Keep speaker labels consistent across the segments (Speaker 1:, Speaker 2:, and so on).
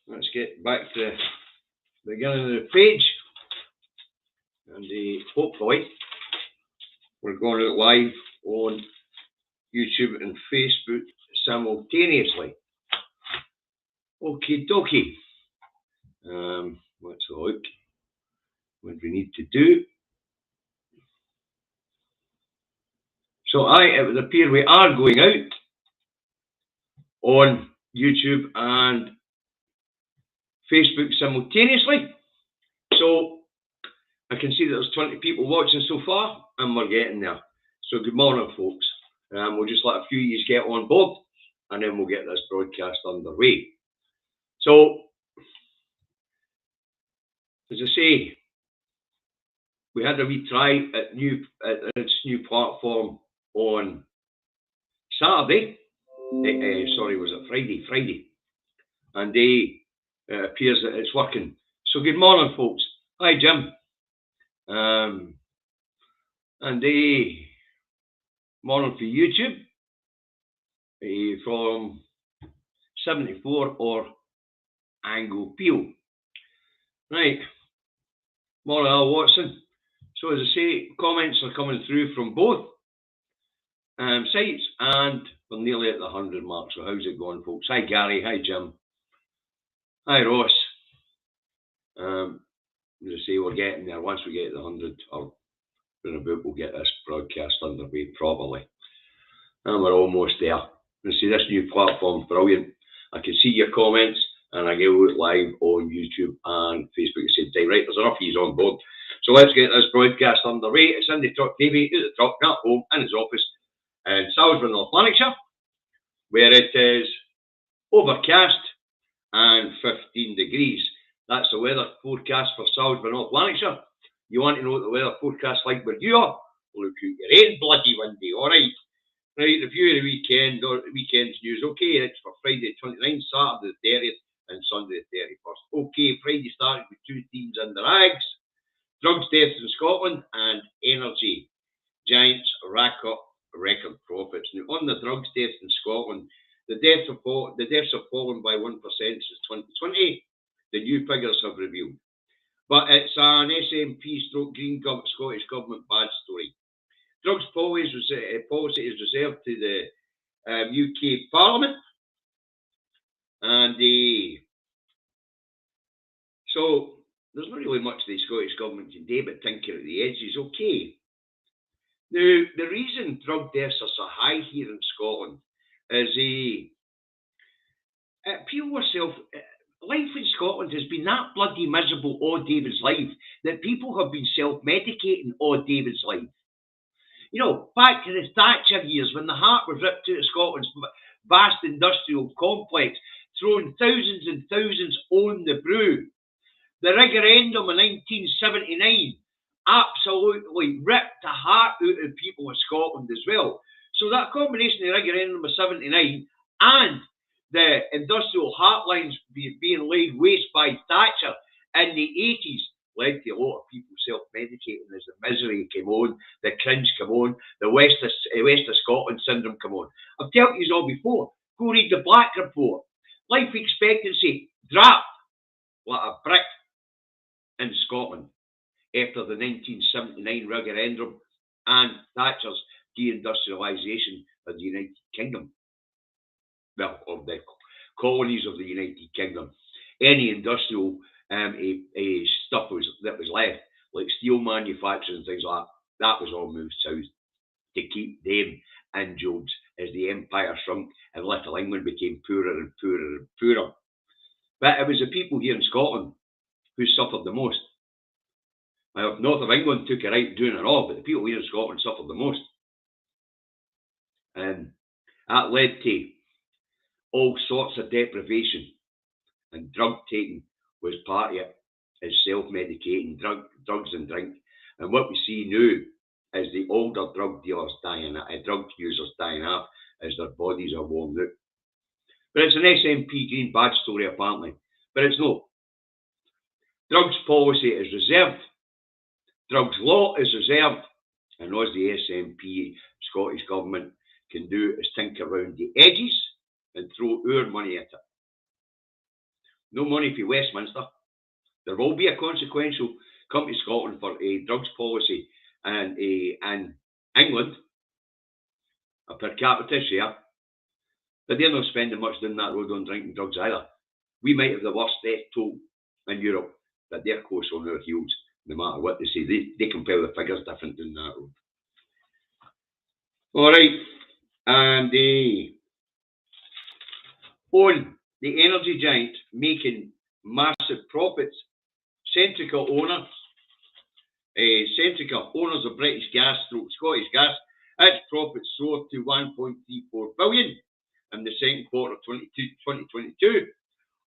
Speaker 1: let's get back to the beginning of the page. And hopefully we're going out live on YouTube and Facebook simultaneously. Okie dokie. Let's look what we need to do. So it would appear we are going out on YouTube and Facebook simultaneously. So I can see that there's 20 people watching so far, and we're getting there. So good morning, folks. We'll just let a few of you get on board, and then we'll get this broadcast underway. So, as I say, we had a wee try at this new platform on Saturday. Sorry, was it Friday? Friday. And it appears that it's working. So good morning, folks. Hi, Jim. And morning for YouTube from 74 or Angle Peel. Right. Morning, Al Watson. So as I say, comments are coming through from both sites, and we're nearly at the 100 mark. So how's it going, folks? Hi, Gary. Hi, Jim. Hi, Ross. As I say, we're getting there. Once we get to the 100 or about, we'll get this broadcast underway properly. And we're almost there. You see, this new platform's brilliant. I can see your comments, and I go out live on YouTube and Facebook at the same time. Right, there's enough of you on board. So let's get this broadcast underway. It's in the truck, Davey, at the truck, at home, in his office in Salisbury, North Lanarkshire, where it is overcast and 15 degrees. That's the weather forecast for Salisbury, North Lanarkshire. You want to know what the weather forecast like where you are? Look out your own bloody windy, alright? Right, review of the weekend, or weekend's news. Okay, it's for Friday the 29th, Saturday the 30th, and Sunday the 31st. Okay, Friday started with 2 teams in the rags. Drugs deaths in Scotland and energy giants rack up record profits. Now, on the drugs deaths in Scotland, the deaths have fallen by 1% since 2020. The new figures have revealed. But it's an SNP/Green Scottish Government bad story. Drugs policy is reserved to the UK Parliament. And so there's not really much the Scottish Government can do but tinker at the edges. Okay. Now, the reason drug deaths are so high here in Scotland is life in Scotland has been that bloody miserable all David's life that people have been self-medicating all David's life. You know, back to the Thatcher years when the heart was ripped out of Scotland's vast industrial complex, throwing thousands and thousands on the brew. The referendum in 1979 absolutely ripped the heart out of people of Scotland as well. So that combination of the referendum of 79 and the industrial heartlines being laid waste by Thatcher in the 80s led to a lot of people self-medicating as the misery came on, the cringe came on, the West of Scotland syndrome came on. I've told you all before, go read the Black Report. Life expectancy dropped like a brick in Scotland after the 1979 referendum and Thatcher's deindustrialisation of the United Kingdom. Well, of the colonies of the United Kingdom. Any industrial stuff that was left, like steel manufacturing and things like that was all moved south to keep them in jobs as the empire shrunk and Little England became poorer and poorer and poorer. But it was the people here in Scotland who suffered the most. Now, North of England took it right doing it all, but the people here in Scotland suffered the most. And that led to all sorts of deprivation, and drug taking was part of it, as self-medicating, drugs and drink. And what we see now is the older drug dealers drug users dying off as their bodies are worn out. But it's an SNP Green bad story apparently, but it's not. Drugs policy is reserved, drugs law is reserved, and all the SNP Scottish Government can do is tinker around the edges and throw our money at it. No money for Westminster. There will be a consequential come to Scotland for a drugs policy and England, a per capita share, but they're not spending much down that road on drinking drugs either. We might have the worst death toll in Europe, but they're close on our heels, no matter what they say. They compare the figures different than that road. All right, and on the energy giant making massive profits, Centrica owners of British Gas / Scottish Gas, its profits soared to 1.34 billion in the second quarter of 2022,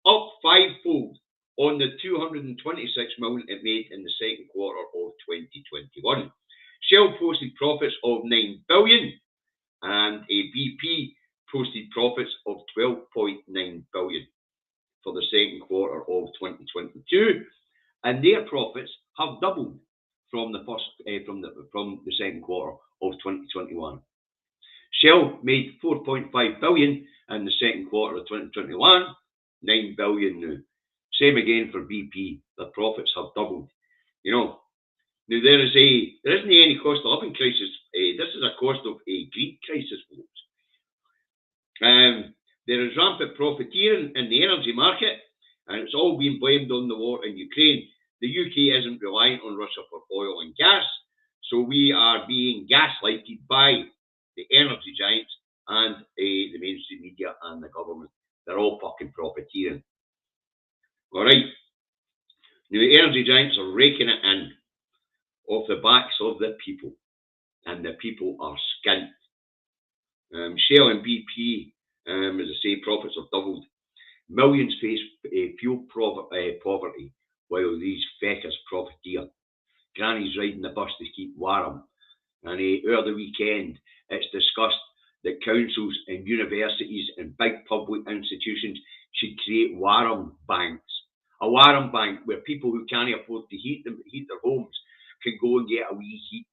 Speaker 1: up fivefold on the 226 million it made in the second quarter of 2021. Shell posted profits of 9 billion and BP posted profits of 12.9 billion for the second quarter of 2022, and their profits have doubled from the second quarter of 2021. Shell made 4.5 billion in the second quarter of 2021, 9 billion now. Same again for BP. Their profits have doubled. You know, now there isn't any cost of living crisis. This is a cost of a greed crisis, folks. There is rampant profiteering in the energy market, and it's all being blamed on the war in Ukraine. The UK isn't reliant on Russia for oil and gas, so we are being gaslighted by the energy giants and the mainstream media and the government. They're all fucking profiteering. All right. Now the energy giants are raking it in off the backs of the people, and the people are skint. Shell and BP, as I say, profits have doubled. Millions face fuel poverty while these feckers profiteer. Granny's riding the bus to keep warm. And over the weekend, it's discussed that councils and universities and big public institutions should create warm banks. A warm bank where people who can't afford to heat their homes can go and get a wee heat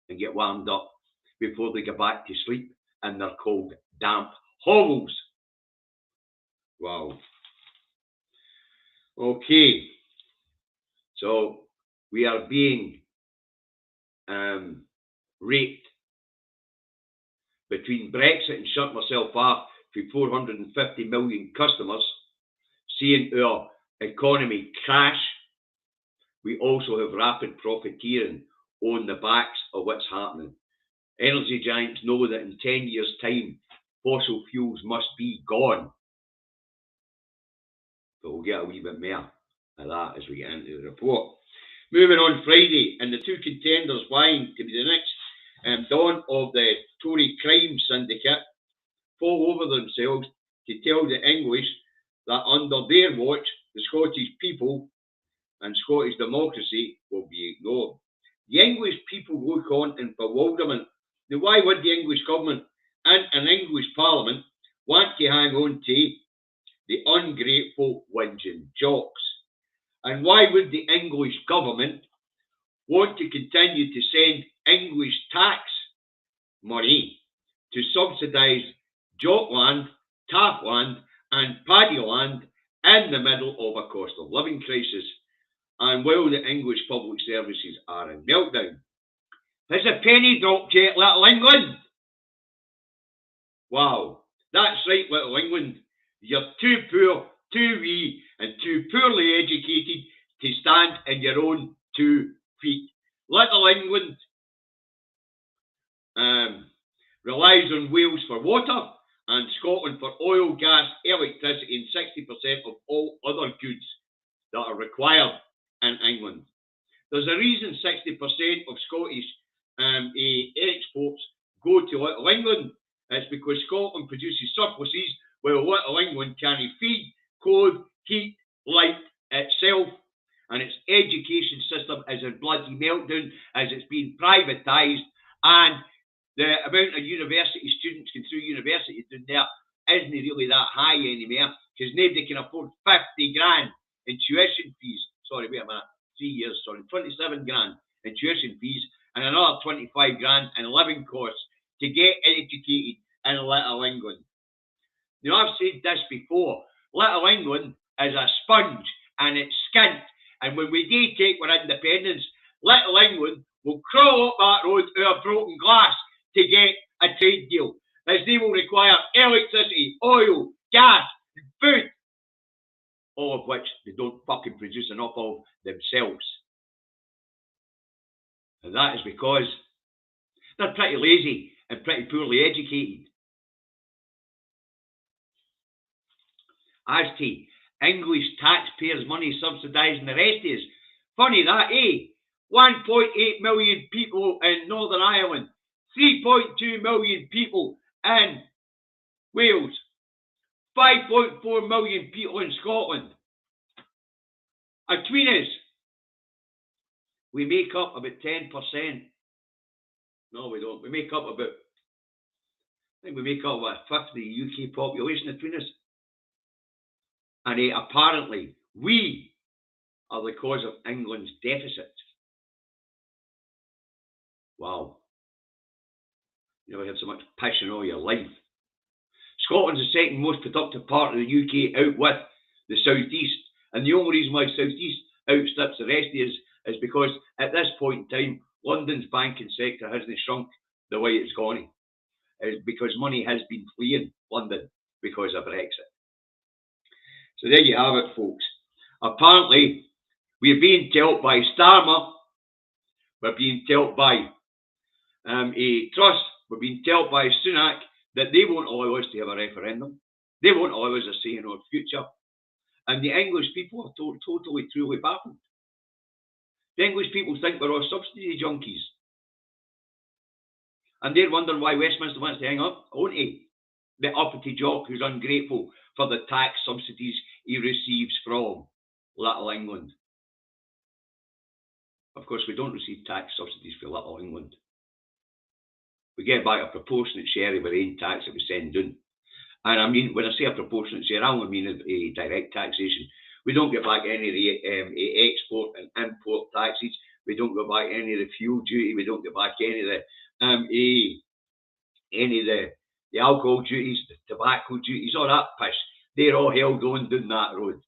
Speaker 1: and get warmed up before they go back to sleep in their cold, damp hovels. Wow. Okay. So we are being raped between Brexit and shutting myself off for 450 million customers, seeing our economy crash. We also have rapid profiteering on the backs of what's happening. Energy giants know that in 10 years' time, fossil fuels must be gone. But we'll get a wee bit more of that as we get into the report. Moving on Friday, and the two contenders vying to be the next dawn of the Tory crime syndicate fall over themselves to tell the English that under their watch, the Scottish people and Scottish democracy will be ignored. The English people look on in bewilderment. Now, why would the English government and an English parliament want to hang on to the ungrateful whinging jocks? And why would the English government want to continue to send English tax money to subsidise jockland, taffland and paddyland in the middle of a cost of living crisis, and while the English public services are in meltdown? Has a penny dropped yet, little England? Wow, that's right, little England. You're too poor, too wee, and too poorly educated to stand on your own 2 feet. Little England relies on Wales for water and Scotland for oil, gas, electricity, and 60% of all other goods that are required in England. There's a reason 60% of Scottish exports go to Little England. It's because Scotland produces surpluses while Little England can't feed, clothe, heat, light itself, and its education system is in bloody meltdown as it's being privatised, and the amount of university students going through university down there isn't really that high anymore because nobody can afford 50 grand in tuition fees. Sorry, wait a minute, 3 years, sorry, 27 grand in tuition fees and another 25 grand in living costs to get educated in Little England. Now, I've said this before. Little England is a sponge and it's skint. And when we do take our independence, little England will crawl up that road out of broken glass to get a trade deal, as they will require electricity, oil, gas, and food, all of which they don't fucking produce enough of themselves. And that is because they're pretty lazy and pretty poorly educated. As to English taxpayers' money subsidising the rest is funny that, eh? 1.8 million people in Northern Ireland, 3.2 million people in Wales, 5.4 million people in Scotland. Between us, we make up about 10%. No, we don't. We make up about, I think we make up about a fifth of the UK population between us. And apparently, we are the cause of England's deficit. Wow. You never had so much passion all your life. Scotland's the second most productive part of the UK, out with the South East. And the only reason why South East outstrips the rest is because at this point in time, London's banking sector hasn't shrunk the way it's gone. It's because money has been fleeing London because of Brexit. So there you have it, folks. Apparently, we're being told by Starmer, we're being told by a Truss, we're being told by Sunak that they won't allow us to have a referendum. They won't allow us a say in our future. And the English people are totally, truly baffled. The English people think we're all subsidy junkies. And they're wondering why Westminster wants to hang up, won't he? The uppity jock who's ungrateful for the tax subsidies he receives from Little England. Of course, we don't receive tax subsidies for Little England. We get back a proportionate share of our own tax that we send in. And I mean, when I say a proportionate share, I only mean a direct taxation. We don't get back any of the export and import taxes. We don't get back any of the fuel duty. We don't get back any of the alcohol duties, the tobacco duties, all that pish. They're all held on down that road.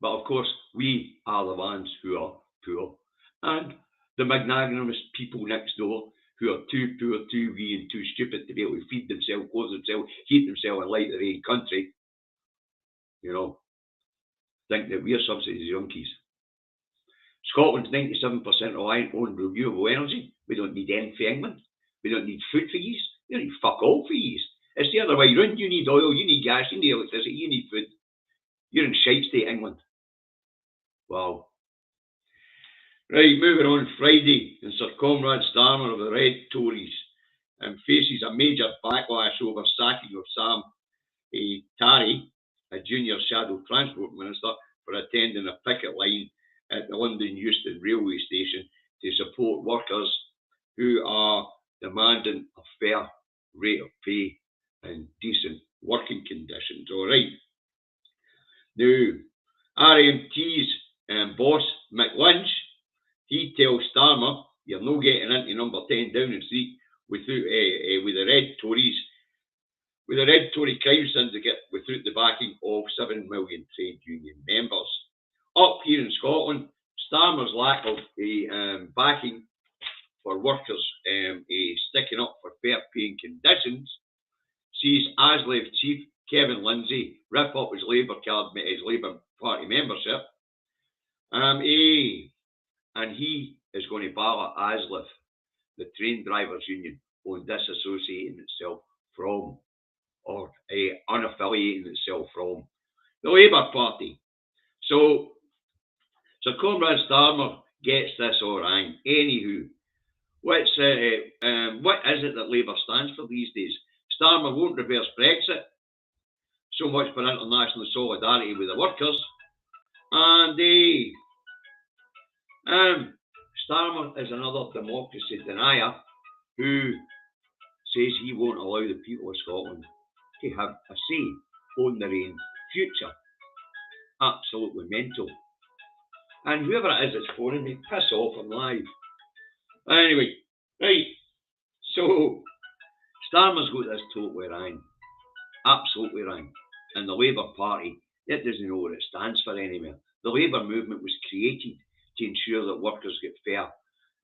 Speaker 1: But of course, we are the ones who are poor. And the magnanimous people next door who are too poor, too wee and too stupid to be able to feed themselves, clothe themselves, heat themselves and light their own country, you know, think that we're subsidy junkies. Scotland's 97% reliant on renewable energy. We don't need anything for England. We don't need food for yous. We don't need fuck all for yous. It's the other way around. You need oil, you need gas, you need electricity, you need food. You're in shite state, England. Wow. Right, moving on. Friday, and Sir Comrade Starmer of the Red Tories faces a major backlash over sacking of Sam Tory, a junior shadow transport minister, for attending a picket line at the London Euston railway station to support workers who are demanding a fair rate of pay and decent working conditions. All right. Now, RMT's boss, Mick Lynch, he tells Starmer, you're not getting into number 10 Downing Street with the Red Tories, with the Red Tory crime syndicate without the backing of 7 million trade union members. Up here in Scotland, Starmer's lack of backing for workers sticking up for fair paying conditions sees ASLEF chief Kevin Lindsay rip up his Labour Party membership. And he is going to ballot ASLEF, the train drivers union, on disassociating itself from, or unaffiliating itself from, the Labour Party. So Comrade Starmer gets this all right. Anywho, what is it that Labour stands for these days? Starmer won't reverse Brexit. So much for international solidarity with the workers. And Starmer is another democracy denier who says he won't allow the people of Scotland to have a say on their own future. Absolutely mental. And whoever it is that's phoning me, piss off, I'm live. Anyway, right. So Starmer's got this totally wrong. Absolutely wrong. And the Labour Party, it doesn't know what it stands for anymore. The Labour movement was created to ensure that workers get fair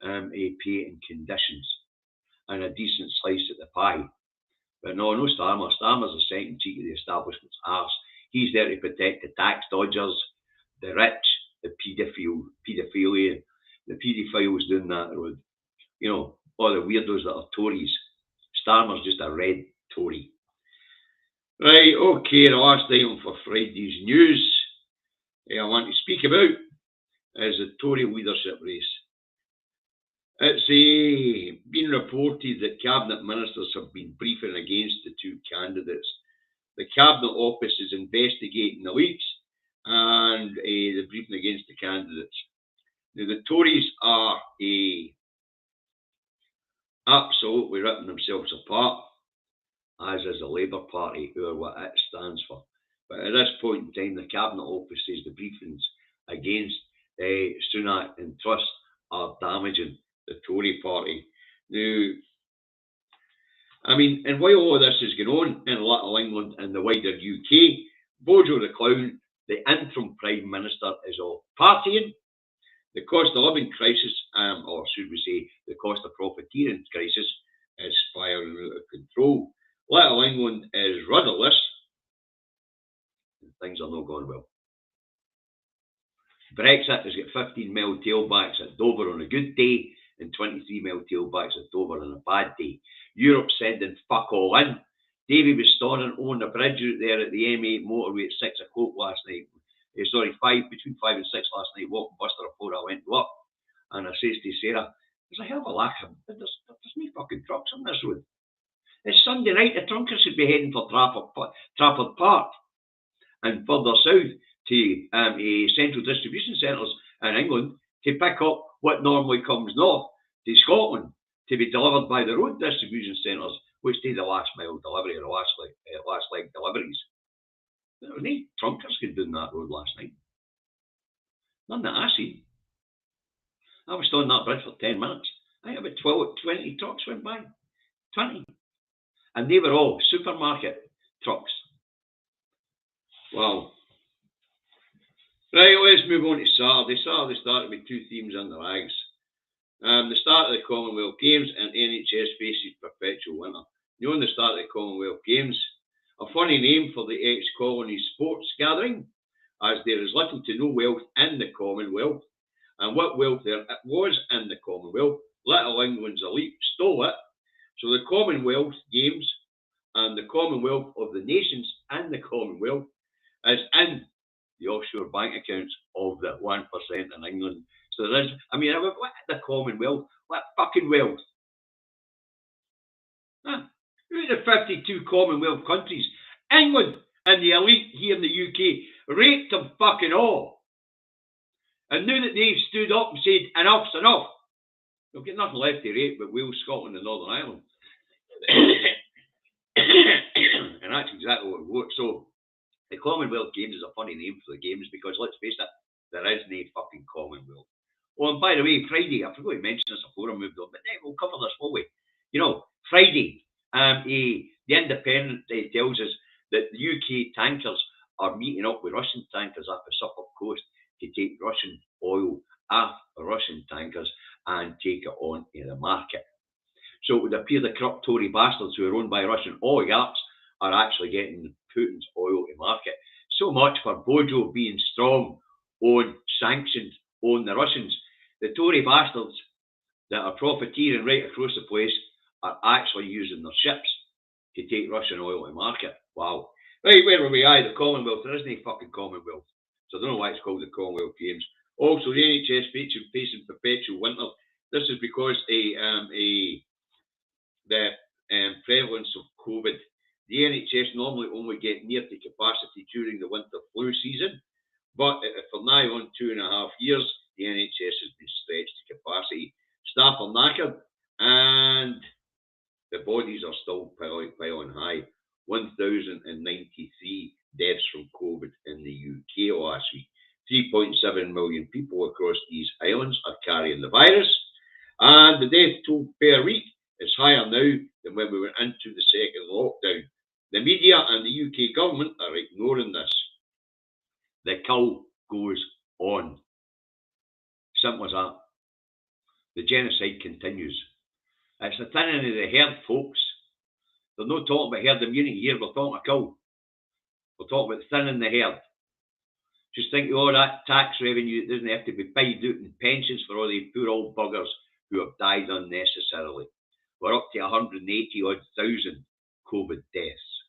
Speaker 1: pay and conditions and a decent slice at the pie. But no Starmer. Starmer's a second cheek of the establishment's arse. He's there to protect the tax dodgers, the rich, the paedophilia, the paedophiles down that road. You know, all the weirdos that are Tories. Starmer's just a red Tory. Right, okay, the last item for Friday's news I want to speak about is the Tory leadership race. It's been reported that Cabinet Ministers have been briefing against the two candidates. The Cabinet Office is investigating the leaks and they're briefing against the candidates. Now, the Tories are absolutely ripping themselves apart, as is the Labour Party, who are what it stands for. But at this point in time, the Cabinet Office says the briefings against Sunak and Truss are damaging the Tory party. Now, I mean, and while all this is going on in Little England and the wider UK, Bojo the Clown, the interim Prime Minister, is all partying. The cost of living crisis, or should we say, the cost of profiteering crisis, is spiraling out of control. Little England is rudderless, and things are not going well. Brexit has got 15 mil tailbacks at Dover on a good day and 23 mil tailbacks at Dover on a bad day. Europe's sending fuck all in. Davy was standing on the bridge out there at the M8 motorway at 6 o'clock last night. Between 5 and 6 last night, walking Buster before I went to work. And I says to Sarah, there's a hell of a lack of, there's no fucking trucks on this road. It's Sunday night, the trunkers should be heading for Trafford Park and further south to central distribution centres in England to pick up what normally comes north to Scotland to be delivered by the road distribution centres, which do the last mile delivery or the last leg deliveries. There was no trunkers going down that road last night. None that I seen. I was on that bridge for 10 minutes. I think about 20 trucks went by. 20. And they were all supermarket trucks. Wow. Right, let's move on to Saturday. Saturday started with two themes in the rags. The start of the Commonwealth Games and NHS faces perpetual winter. You know, the start of the Commonwealth Games, a funny name for the ex-colonies sports gathering, as there is little to no wealth in the Commonwealth, and what wealth there was in the Commonwealth, Little England's elite stole it. So the Commonwealth Games and the Commonwealth of the nations in the Commonwealth is in the offshore bank accounts of the 1% in England. So there is, I mean, what the Commonwealth? What fucking wealth? Huh? Who are the 52 Commonwealth countries? England and the elite here in the UK raped them fucking all. And now that they've stood up and said, enough's enough, they'll get nothing left to rape but Wales, Scotland and Northern Ireland. And that's exactly what it works. So, the Commonwealth Games is a funny name for the Games because, let's face it, there is no fucking Commonwealth. Oh, and by the way, Friday, I forgot to mention this before I moved on, but then we'll cover this, will we? You know, Friday, the Independent tells us that the UK tankers are meeting up with Russian tankers off the Suffolk coast to take Russian oil off the Russian tankers and take it on to the market. So it would appear the corrupt Tory bastards who are owned by Russian oligarchs are actually getting Putin's oil to market. So much for Bojo being strong on sanctions on the Russians. The Tory bastards that are profiteering right across the place are actually using their ships to take Russian oil to market. Wow. Right, where were we? The Commonwealth. There isn't a fucking Commonwealth. So I don't know why it's called the Commonwealth Games. Also, the NHS facing perpetual winter. This is because the prevalence of COVID. The NHS normally only get near to capacity during the winter flu season, but for now on 2.5 years, the NHS has been stretched to capacity. Staff are knackered, and the bodies are still piling high. 1,093 deaths from COVID in the UK last week. 3.7 million people across these islands are carrying the virus, and the death toll per week is higher now than when we went into the second lockdown. The media and the UK government are ignoring kill goes on. Simple as that. The genocide continues. It's the thinning of the herd, folks. They're not talking about herd immunity here, we're talking about kill. We're talking about thinning the herd. Just think of all that tax revenue that doesn't have to be paid out in pensions for all these poor old buggers who have died unnecessarily. We're up to 180,000 COVID deaths.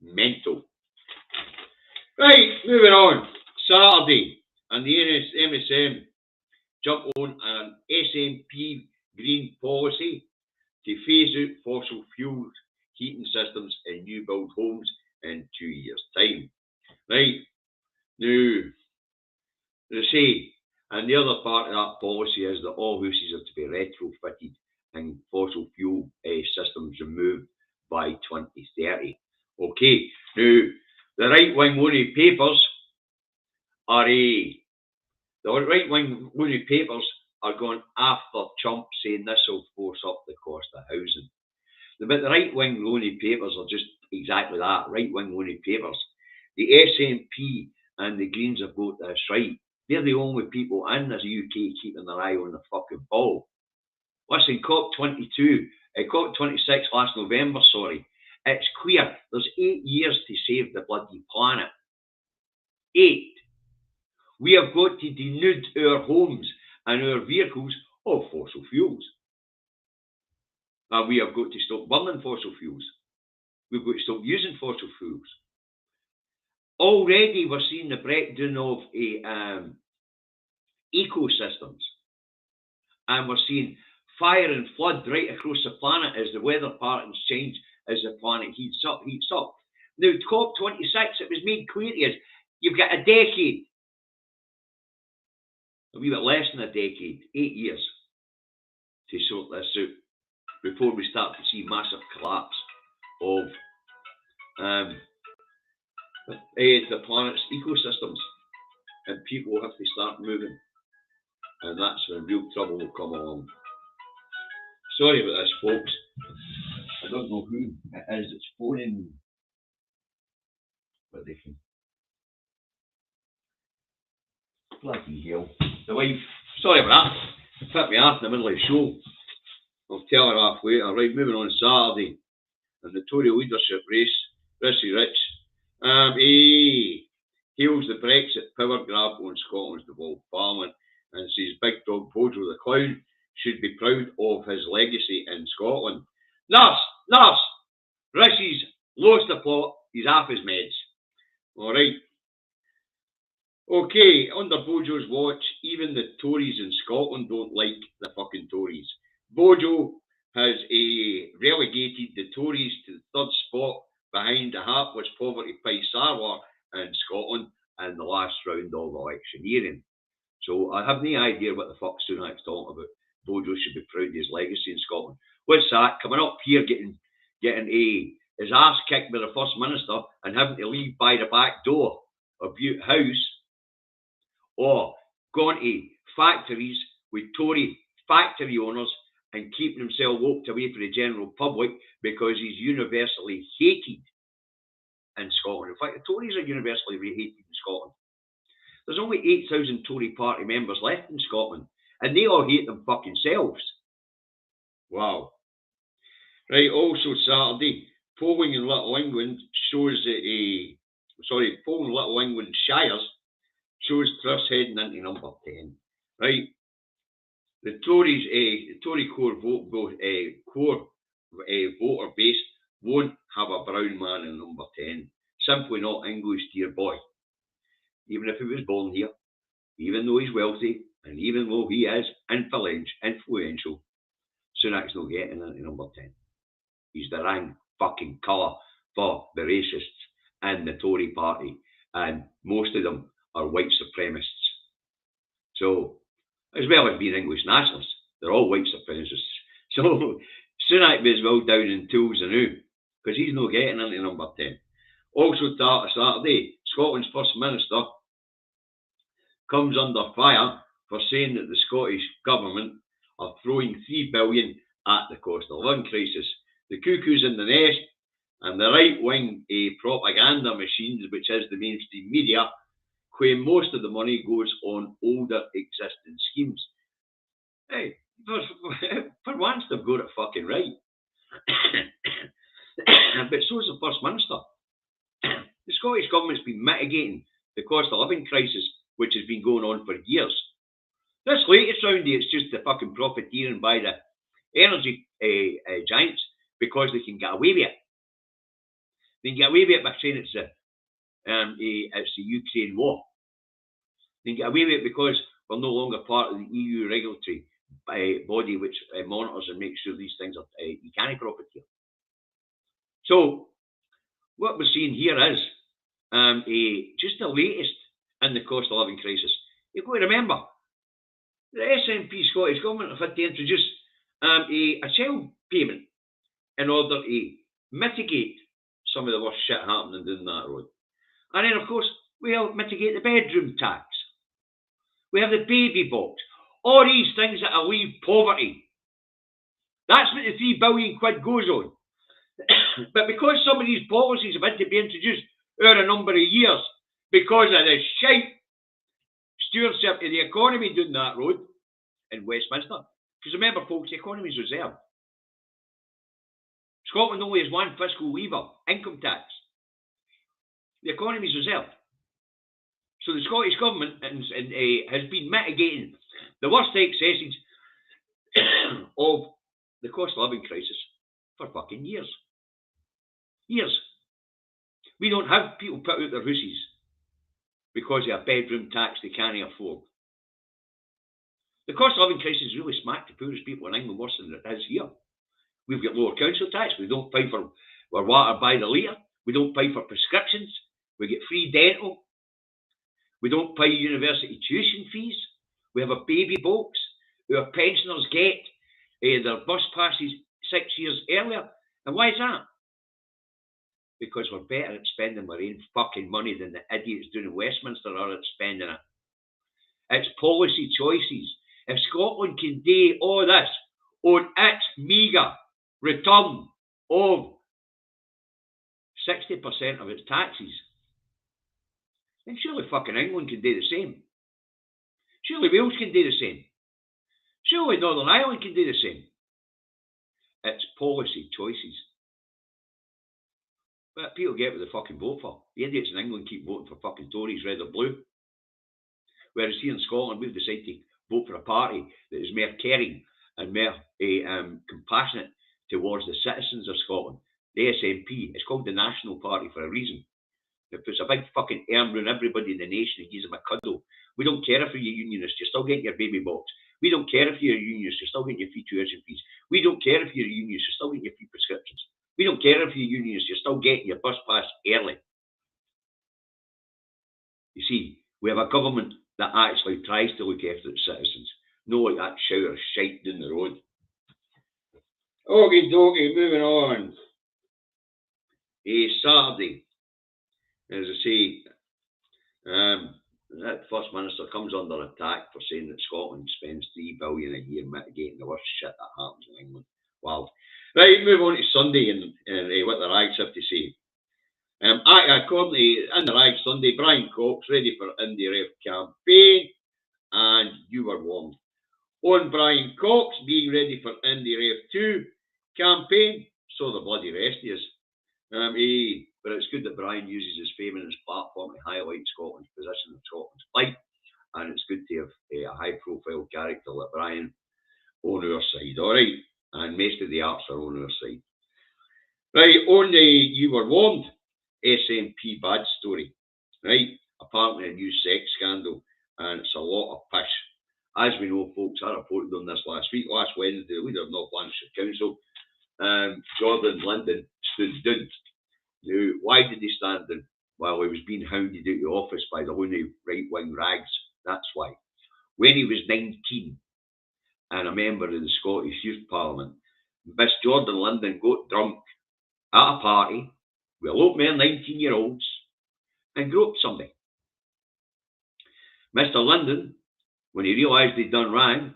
Speaker 1: Mental. Right, moving on. Saturday, and the MSM jump on an SNP green policy to phase out fossil fuel heating systems in new build homes in 2 years' time. Right, now, they say, and the other part of that policy is that all houses are to be retrofitted and fossil fuel systems removed by 2030. Okay, now, the right-wing loony papers are going after Trump, saying this will force up the cost of housing. But the right-wing loony papers are just exactly that, right-wing loony papers. The SNP and the Greens have got this right. They're the only people in this UK keeping their eye on the fucking ball. Listen, COP26 last November, it's clear there's 8 years to save the bloody planet. 8. We have got to denude our homes and our vehicles of fossil fuels. And we have got to stop burning fossil fuels. We've got to stop using fossil fuels. Already we're seeing the breakdown of ecosystems. And we're seeing fire and flood right across the planet as the weather patterns change, as the planet heats up. Now, COP26, it was made clear to us, you've got a decade, a wee bit less than a decade, 8 years, to sort this out before we start to see massive collapse of the planet's ecosystems, and people will have to start moving, and that's when real trouble will come along. Sorry about this, folks. I don't know who it is that's phoning, but they can. Bloody hell. The wife, sorry about that, put me off in the middle of the show. I'll tell her half later. Right, moving on Saturday, and the Tory leadership race, Richie Rich, he hails the Brexit power grab on Scotland's devolved parliament and says Big Dog Bojo the Clown should be proud of his legacy in Scotland. Nurse! Richie's lost the plot, he's off his meds. Alright. Okay, under Bojo's watch, even the Tories in Scotland don't like the fucking Tories. Bojo has relegated the Tories to the third spot behind the hapless poverty pie Sarwar in Scotland in the last round of electioneering. So I have no idea what the fuck Sunak's talking about. Bojo should be proud of his legacy in Scotland. What's that? Coming up here getting his ass kicked by the First Minister and having to leave by the back door of Butte House, or going to factories with Tory factory owners and keeping himself locked away from the general public because he's universally hated in Scotland. In fact, the Tories are universally hated in Scotland. There's only 8,000 Tory party members left in Scotland, and they all hate them fucking selves. Wow. Right, also Saturday, polling in Little England shows that polling in Little England shires shows Truss heading into number 10. Right, the Tories, the Tory core voter base won't have a brown man in number 10. Simply not English, dear boy. Even if he was born here, even though he's wealthy, and even though he is influential, Sunak's not getting into number 10. He's the wrong fucking colour for the racists in the Tory party, and most of them are white supremacists. So, as well as being English nationalists, they're all white supremacists. So, Sunak be as well down in tools and who, because he's not getting into number 10. Also, Saturday, Scotland's First Minister comes under fire for saying that the Scottish Government are throwing $3 billion at the cost of living crisis. The cuckoo's in the nest, and the right-wing propaganda machines, which is the mainstream media, where most of the money goes on older existing schemes. Hey, for once they've got it fucking right. But so's the First Minister. The Scottish Government's been mitigating the cost of living crisis, which has been going on for years. This latest round, it's just the fucking profiteering by the energy giants because they can get away with it. They can get away with it by saying it's the Ukraine war. They can get away with it because we're no longer part of the EU regulatory body which monitors and makes sure these things are you can't profiteer. So what we're seeing here is just the latest in the cost of living crisis. You've got to remember, the SNP Scottish Government have had to introduce a child payment in order to mitigate some of the worst shit happening down that road. And then, of course, we'll mitigate the bedroom tax. We have the baby box. All these things that will leave poverty. That's what the 3 billion quid goes on. But because some of these policies have had to be introduced over a number of years because of the shite stewardship of the economy down that road in Westminster. Because remember, folks, the economy is reserved. Scotland only has one fiscal lever, income tax. The economy is reserved. So the Scottish Government has been mitigating the worst excesses of the cost of living crisis for fucking years. Years. We don't have people put out their houses because of a bedroom tax they can't afford. The cost of living crisis really smacked the poorest people in England worse than it is here. We've got lower council tax. We don't pay for our water by the litre. We don't pay for prescriptions. We get free dental. We don't pay university tuition fees. We have a baby box. Our pensioners get their bus passes 6 years earlier. And why is that? Because we're better at spending our own fucking money than the idiots doing in Westminster are at spending it. It's policy choices. If Scotland can do all this on its meagre return of 60% of its taxes, then surely fucking England can do the same. Surely Wales can do the same. Surely Northern Ireland can do the same. It's policy choices. But people get what they fucking vote for. The idiots in England keep voting for fucking Tories, red or blue. Whereas here in Scotland, we've decided to vote for a party that is more caring and more compassionate towards the citizens of Scotland. The SNP. It's called the National Party for a reason. It puts a big fucking arm around everybody in the nation and gives them a cuddle. We don't care if you're a unionist, you're still getting your baby box. We don't care if you're a unionist, you're still getting your free tuition fees. We don't care if you're a unionist, you're still getting your free prescriptions. We don't care if you're a unionist, you're still getting your bus pass early. You see, we have a government that actually tries to look after its citizens, not like that shower of shite down the road. Okie dokie, moving on. Saturday, as I say, that First Minister comes under attack for saying that Scotland spends $3 billion a year mitigating the worst shit that happens in England. Wow. Right, move on to Sunday and what the Rags have to say. Accordingly, in the Rags Sunday, Brian Cox ready for Indie Ref campaign, and you were warned. On Brian Cox being ready for Indie Ref 2 campaign, so the bloody rest is. But it's good that Brian uses his fame and his platform to highlight Scotland's position in Scotland's plight, and it's good to have a high-profile character like Brian on our side, all right? And most of the arts are on our side. Right, on the You Were Warned SNP bad story, right? Apparently a new sex scandal, and it's a lot of pish. As we know, folks, I reported on this last Wednesday, the leader of North Lanarkshire Council, Jordan Linden, stood down. Now, why did he stand down? Well, he was being hounded out of office by the loony right-wing rags. That's why. When he was 19 and a member of the Scottish Youth Parliament, Miss Jordan Linden got drunk at a party with a lot more 19-year-olds and groped somebody. Mr. Linden, when he realised he'd done wrong,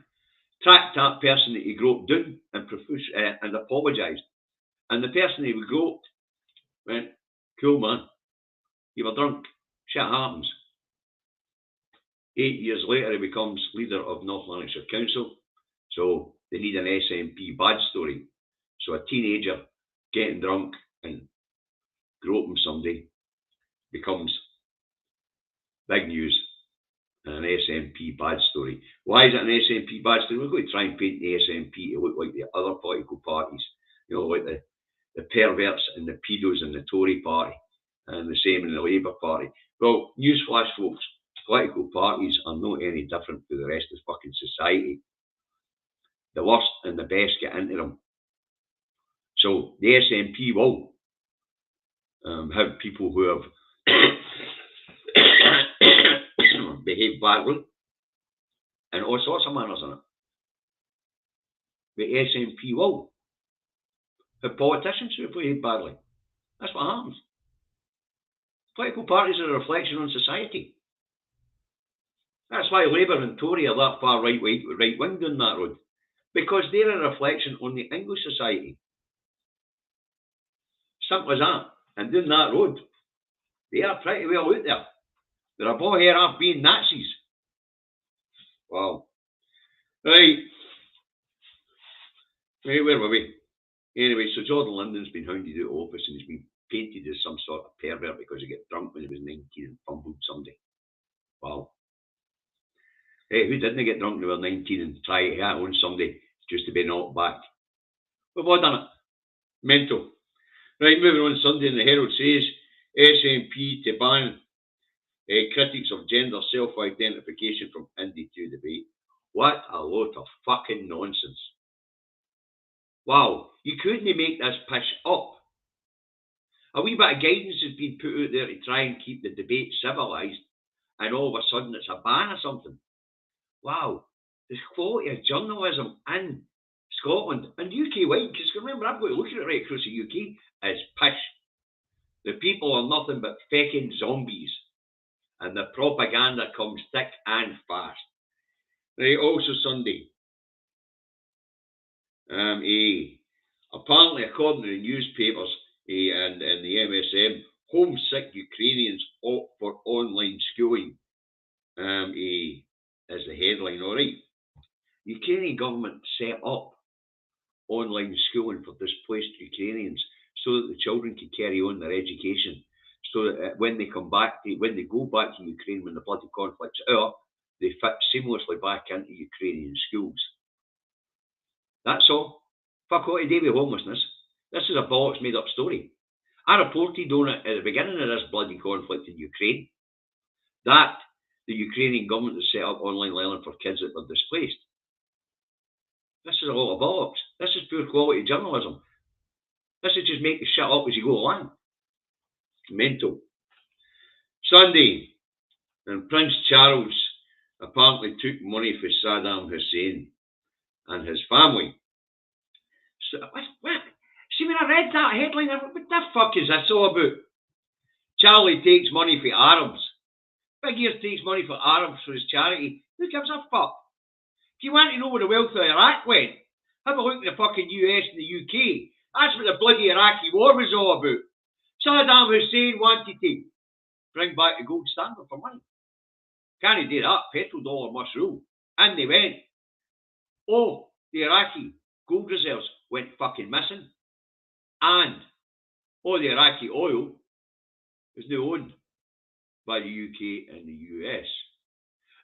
Speaker 1: tracked that person that he groped down and apologised. And the person he groped went, cool man, you were drunk, shit happens. 8 years later, he becomes leader of North Lanarkshire Council. So they need an SNP bad story. So a teenager getting drunk and groping somebody becomes big news and an SNP bad story. Why is it an SNP bad story? We're going to try and paint the SNP to look like the other political parties, you know, like the perverts and the pedos in the Tory party, and the same in the Labour party. Well, newsflash, folks, political parties are not any different to the rest of fucking society. The worst and the best get into them. So the SNP will have people who have behaved badly and all sorts of manners in it. The SNP will have politicians who have behaved badly. That's what happens. Political parties are a reflection on society. That's why Labour and Tory are that far right wing down that road. Because they're a reflection on the English society. Simple as that. And down that road, they are pretty well out there. They're above here off being Nazis. Wow. Right, where were we? Anyway, so Jordan London's been hounded out of office and he's been painted as some sort of pervert because he got drunk when he was 19 and fumbled somebody. Wow. Hey, who didn't get drunk when they were 19 and try to hit on somebody just to be knocked back? We've all done it. Mental. Right, moving on. Sunday, and the Herald says SNP to ban critics of gender self-identification from Indie 2 debate. What a load of fucking nonsense. Wow, you couldn't make this pish up. A wee bit of guidance has been put out there to try and keep the debate civilised, and all of a sudden it's a ban or something. Wow, the quality of journalism in Scotland and UK wide, because remember, I've got to look at it right across the UK, is pish. The people are nothing but fecking zombies, and the propaganda comes thick and fast. Right, also Sunday. Apparently, according to the newspapers and the MSM, homesick Ukrainians opt for online schooling. Is the headline, all right? The Ukrainian government set up online schooling for displaced Ukrainians so that the children can carry on their education, so that when they go back to Ukraine when the bloody conflict's out, they fit seamlessly back into Ukrainian schools. That's all. Fuck what to do with homelessness. This is a bollocks made up story. I reported on it at the beginning of this bloody conflict in Ukraine that the Ukrainian government has set up online learning for kids that are displaced. This is a lot of bollocks. This is poor quality journalism. This is just making shit up as you go along. Mental. Sunday, and Prince Charles apparently took money for Saddam Hussein and his family. So, what? See, when I read that headline, I went, what the fuck is this all about? Charlie takes money for Arabs. Big Ears takes money for Arabs for his charity. Who gives a fuck? If you want to know where the wealth of Iraq went, have a look at the fucking US and the UK. That's what the bloody Iraqi war was all about. Saddam Hussein wanted to bring back the gold standard for money. Can't he do that? Petrodollar must rule. And they went. Oh, the Iraqi gold reserves went fucking missing. And all the Iraqi oil is now owned by the UK and the US.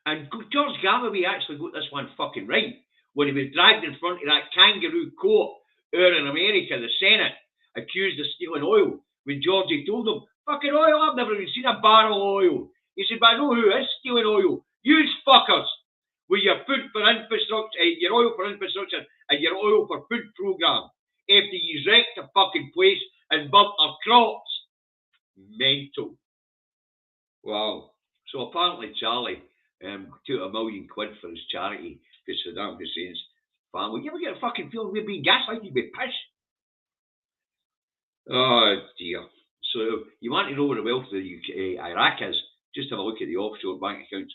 Speaker 1: And George Galloway actually got this one fucking right when he was dragged in front of that kangaroo court out in America, the Senate, accused of stealing oil. When Georgie told him, fucking oil, I've never even seen a barrel of oil. He said, but I know who is stealing oil. You fuckers, with your food for infrastructure, your oil for infrastructure and your oil for food programme. After you wrecked the fucking place and burnt our crops. Mental. Wow. So apparently Charlie took £1 million for his charity for Saddam Hussein's family. You ever get a fucking feeling we're being gaslighted with piss? Oh dear. So you want to know where the wealth of the UK, Iraq is? Just have a look at the offshore bank accounts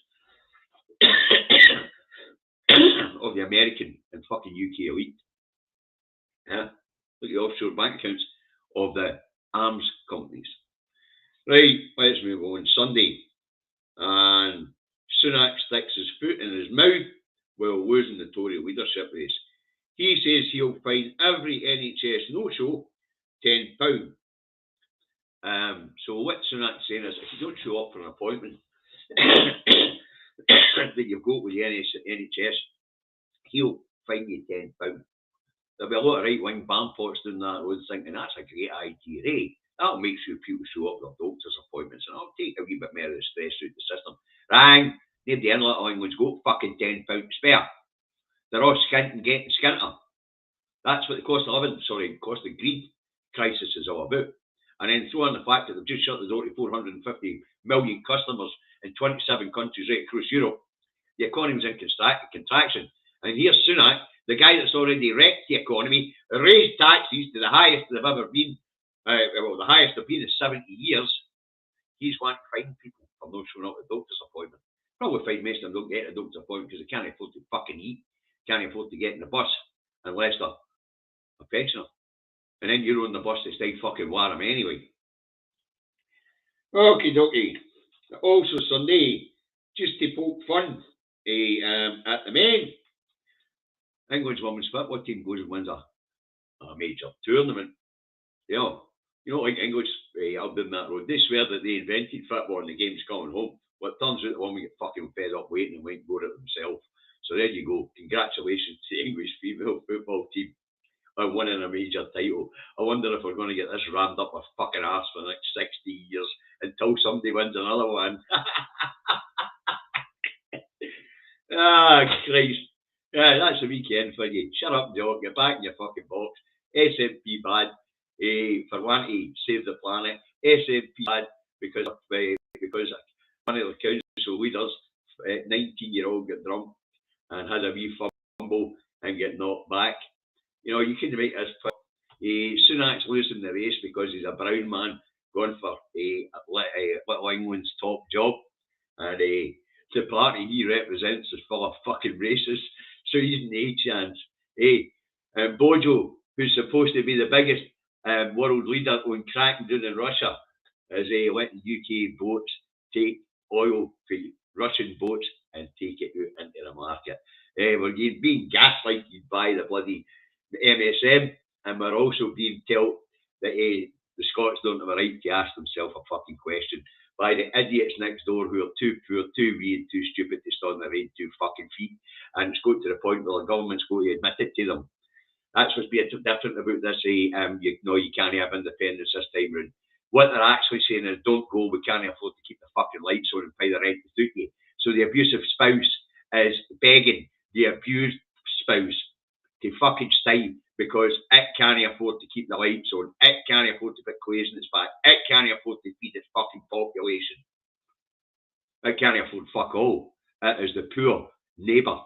Speaker 1: of the American and fucking UK elite. Yeah? Look at the offshore bank accounts of the arms companies. Right, let's move on. Sunday. And
Speaker 2: Sunak sticks his foot in his mouth while losing the Tory leadership race. He says he'll fine every NHS no-show £10. So what Sunak's saying is, if you don't show up for an appointment that you've got with the NHS, he'll fine you £10. There'll be a lot of right-wing bampots doing that road thinking that's a great idea, eh? That'll make sure people show up with their doctor's appointments and I'll take a wee bit more of the stress out the system. Rang, nobody in Little England's got fucking £10 to spare. They're all skint and getting skinter. That's what the cost of greed crisis is all about. And then throw in the fact that they've just shut the door to 450 million customers in 27 countries right across Europe. The economy's in contraction. And here's Sunak, the guy that's already wrecked the economy, raised taxes to the highest they've ever been, the highest they've been in 70 years. He's wanting to fine people for not showing up at the doctor's appointment. Probably fine most of them don't get a doctor's appointment because they can't afford to fucking eat, can't afford to get in the bus unless they're a pensioner. And then you're on the bus to stay fucking Warham anyway. Okie dokie. Also Sunday, just to poke fun at the men. England's women's football team goes and wins a major tournament. Yeah. You know, like English up in that road, they swear that they invented football and the game's coming home. But it turns out the women get fucking fed up waiting and went and go at it themselves. So there you go. Congratulations to the English female football team on winning a major title. I wonder if we're going to get this rammed up our fucking arse for the next 60 years until somebody wins another one. Ah, Christ. Yeah, that's the weekend for you. Shut up, Joe. Get back in your fucking box. SNP bad for wanting to save the planet. SNP bad because one of the council leaders, 19-year-old, got drunk and had a wee fumble and get knocked back. You know, you couldn't make this quick. Sunak's losing the race because he's a brown man going for Little England's top job. And the party he represents is full of fucking racists, so he's no chance. And Bojo, who's supposed to be the biggest world leader on cracking down in Russia, as letting UK boats take oil for Russian boats and take it out into the market. We're being gaslighted by the bloody MSM, and we're also being told that the Scots don't have a right to ask themselves a fucking question by the idiots next door who are too poor, too wee and too stupid to stand on their own 2 fucking feet, and it's got to the point where the government's going to admit it to them. That's what's being different about this. You can't have independence this time round. What they're actually saying is, don't go, we can't afford to keep the fucking lights on and pay the rent to you. So the abusive spouse is begging the abused spouse to fucking stay because it can't afford to keep the lights on. It can't afford to put clothes in its back. It can't afford to feed its fucking population. It can't afford fuck all. It is the poor neighbour.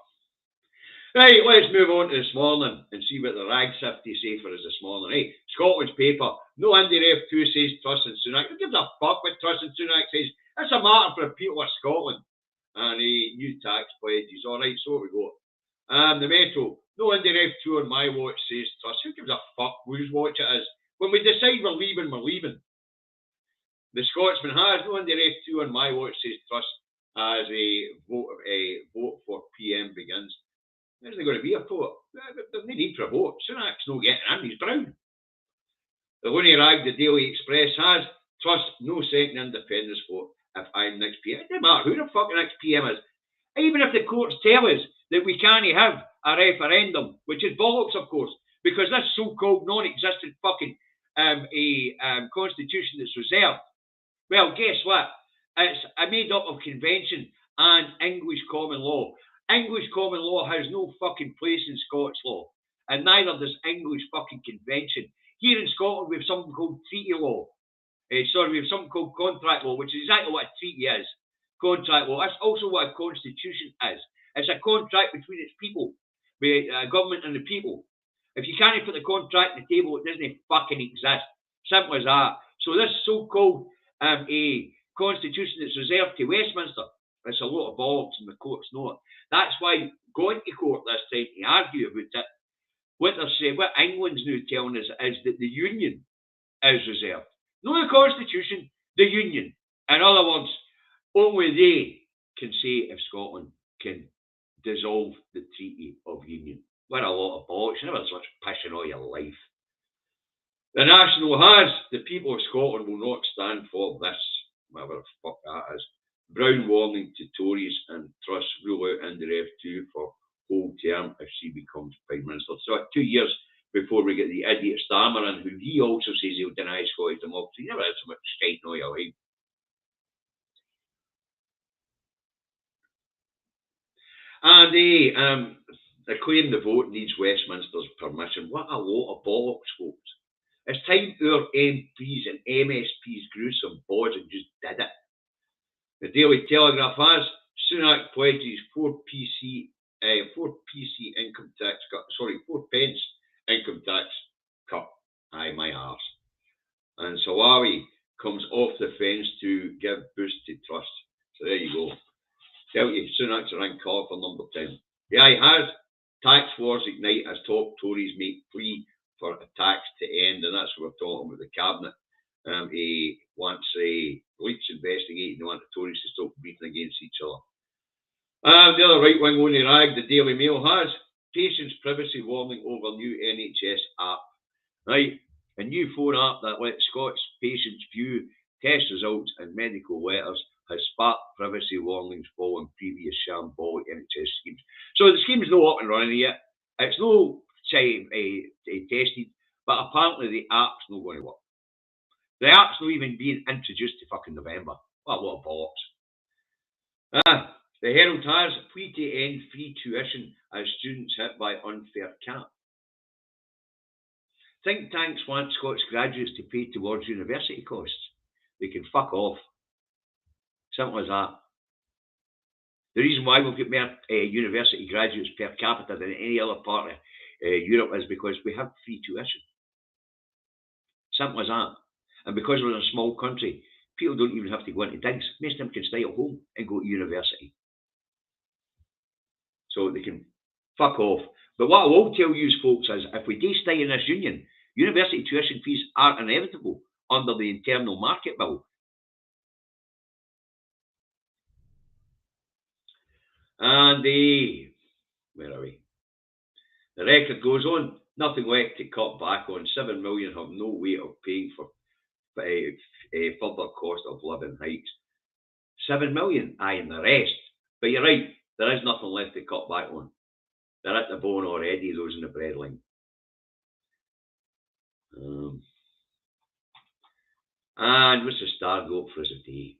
Speaker 2: Right, let's move on to this morning and see what the rag sifty say for us this morning. Scotland's paper. No Andy Ref 2 says Truss and Sunak. Who gives a fuck what Truss and Sunak says? That's a matter for the people of Scotland. And new tax pledges. Alright, so what we got? The Metro. No Andy Ref 2 on my watch says Truss. Who gives a fuck whose watch it is? When we decide we're leaving, we're leaving. The Scotsman has no Andy Ref 2 on my watch says Truss as a vote for PM begins. There's not going to be a vote. There's no need for a vote. Sunak's not getting in. He's brown. The Looney Rag, the Daily Express has Truss no second independence vote if I'm next PM. It doesn't matter who the fuck the next PM is. Even if the courts tell us that we can't have a referendum, which is bollocks, of course, because this so-called non-existent fucking constitution that's reserved. Well, guess what? It's made up of convention and English common law. English common law has no fucking place in Scots law, and neither does English fucking convention. Here in Scotland, we have something called treaty law. We have something called contract law, which is exactly what a treaty is. Contract law. That's also what a constitution is. It's a contract between its people, the government and the people. If you can't put the contract on the table, it doesn't fucking exist. Simple as that. So this so-called a constitution that's reserved to Westminster, it's a lot of bollocks and the courts know it. That's why going to court this time to argue about it, what they're saying, what England's now telling us is that the Union is reserved. Not the Constitution, the Union. In other words, only they can say if Scotland can dissolve the Treaty of Union. We're a lot of bollocks. You never such pissing all your life. The National has. The people of Scotland will not stand for this, whatever the fuck that is. Brown warning to Tories and Truss rule out India F2 for whole term if she becomes Prime Minister. So 2 years before we get the idiot Stammer in, who he also says he'll deny Scottish democracy. You never had so much shite in all your life. And they claim the vote needs Westminster's permission. What a lot of bollocks, folks. It's time our MPs and MSPs grew some balls and just did it. The Daily Telegraph has Sunak pledges 4p income tax cut. Sorry, 4 pence income tax cut. Aye, my arse. And Salawi comes off the fence to give boost to Truss. So there you go. Tell you, Sunak's a rank call for number 10. The Eye has tax wars ignite as top Tories make plea for a tax to end, and that's what we're talking about. The cabinet he wants police investigating. They want the Tories to stop beating against each other. The other right wing only rag, the Daily Mail has patients privacy warning over new NHS app. Right, a new phone app that lets Scots patients view test results and medical letters has sparked privacy warnings following previous shambolic NHS schemes. So the scheme's not up and running yet. It's no tested, but apparently the app's not going to work. The app's not even being introduced to fucking November. What a lot of bollocks. The Herald has plea to end free tuition as students hit by unfair cap. Think tanks want Scots graduates to pay towards university costs. They can fuck off. Simple as that. The reason why we've got more university graduates per capita than any other part of Europe is because we have free tuition. Simple as that. And because we're in a small country, people don't even have to go into digs. Most of them can stay at home and go to university. So they can fuck off. But what I will tell you folks is, if we do stay in this union, university tuition fees are inevitable under the internal market bill. And where are we? The record goes on. Nothing left to cut back on. 7 million have no way of paying for further cost of living hikes. 7 million, aye, and the rest. But you're right, there is nothing left to cut back on. They're at the bone already, those in the breadline. And what's the Star got for us today?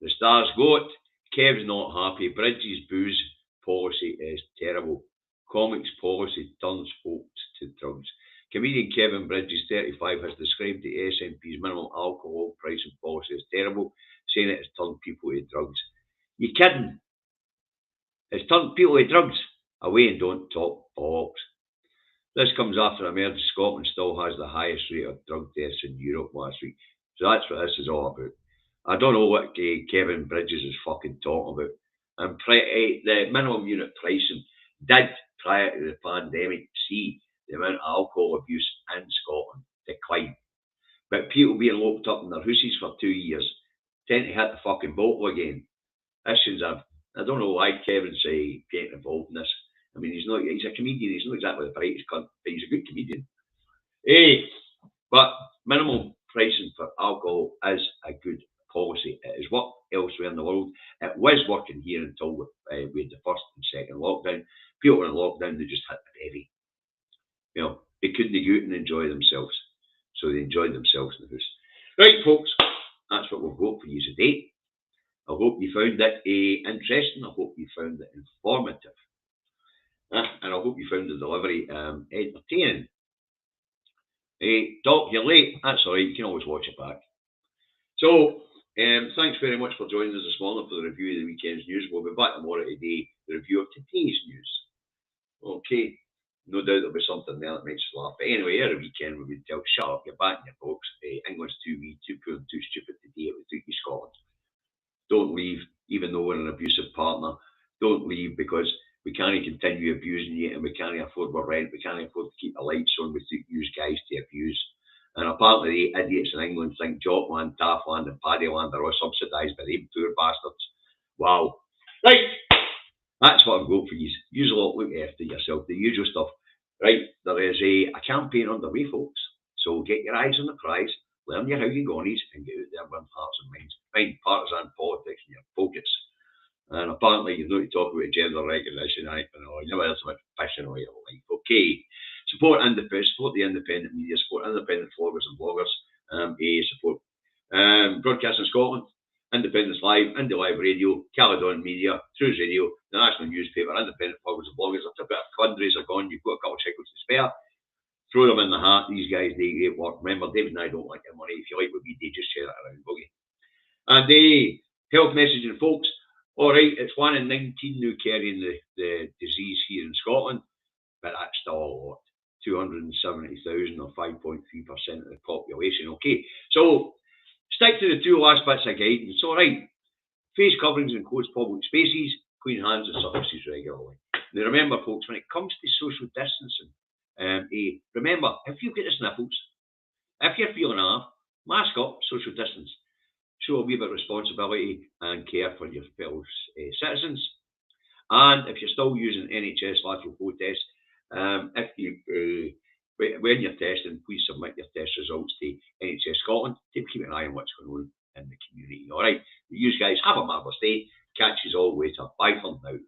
Speaker 2: The Star's got Kev's not happy. Bridges' booze policy is terrible. Comics policy turns folks to drugs. Comedian Kevin Bridges, 35, has described the SNP's minimum alcohol pricing policy as terrible, saying it has turned people to drugs. You kidding? It's turned people to drugs? Away and don't talk bollocks. This comes after emerged Scotland still has the highest rate of drug deaths in Europe last week. So that's what this is all about. I don't know what Kevin Bridges is fucking talking about. And the minimum unit pricing did, prior to the pandemic, see the amount of alcohol abuse in Scotland decline. But people being locked up in their houses for 2 years tend to hit the fucking bottle again. I don't know why Kevin's getting involved in this. I mean, he's a comedian, he's not exactly the brightest cunt, but he's a good comedian. But minimum pricing for alcohol is a good policy. It has worked elsewhere in the world. It was working here until we had the first and second lockdown. People were in lockdown, they just hit the bevy. You know, they couldn't go out and enjoy themselves. So they enjoyed themselves in the house. Right, folks, that's what we've got for you today. I hope you found it interesting. I hope you found it informative. And I hope you found the delivery entertaining. Doc, you're late. That's all right. You can always watch it back. So, thanks very much for joining us this morning for the review of the weekend's news. We'll be back tomorrow today, the review of today's news. Okay. No doubt there'll be something there that makes us laugh. But anyway, every weekend we would tell, shut up, get back in your box. England's too weak, too poor, and too stupid today. It would take you Scotland. Don't leave, even though we're an abusive partner. Don't leave because we can't continue abusing you and we can't afford our rent. We can't afford to keep the lights on. We use guys to abuse. And apparently the idiots in England think Jopland, Taffland and Paddyland are all subsidised by them poor bastards. Wow. Right. That's what I've got for you. Use a lot, look after yourself, the usual stuff. Right, there is a campaign underway, folks. So get your eyes on the prize, learn your how you gonies, and get out there with hearts and minds. Find partisan politics in your pockets. And apparently you've not to talk about gender recognition, I know, you know, that's about fishing all your life. Okay. Support the independent media, support independent vloggers and bloggers, support Broadcasting Scotland, Independence Live, Indie Live Radio, Caledon Media, Trues Radio, the National Newspaper, Independent Vloggers and Bloggers. If a bit of fundraiser gone, you've got a couple of shekels to spare, throw them in the hat. These guys, they great work. Remember, David and I don't like your money. If you like what we do, just share it around, okay? And health messaging, folks. All right, it's 1 in 19 now carrying the disease here in Scotland, but that's still a lot. 270,000 or 5.3% of the population. Okay, so stick to the two last bits of guidance. All right, face coverings in closed public spaces, clean hands and surfaces regularly. Now remember, folks, when it comes to social distancing, remember, if you've got the sniffles, if you're feeling off, mask up, social distance. Show a wee bit of responsibility and care for your fellow citizens. And if you're still using NHS lateral flow tests, if you when you're testing, please submit your test results to NHS Scotland to keep an eye on what's going on in the community. All right, you guys have a marvellous day. Catch you all later. Bye for now.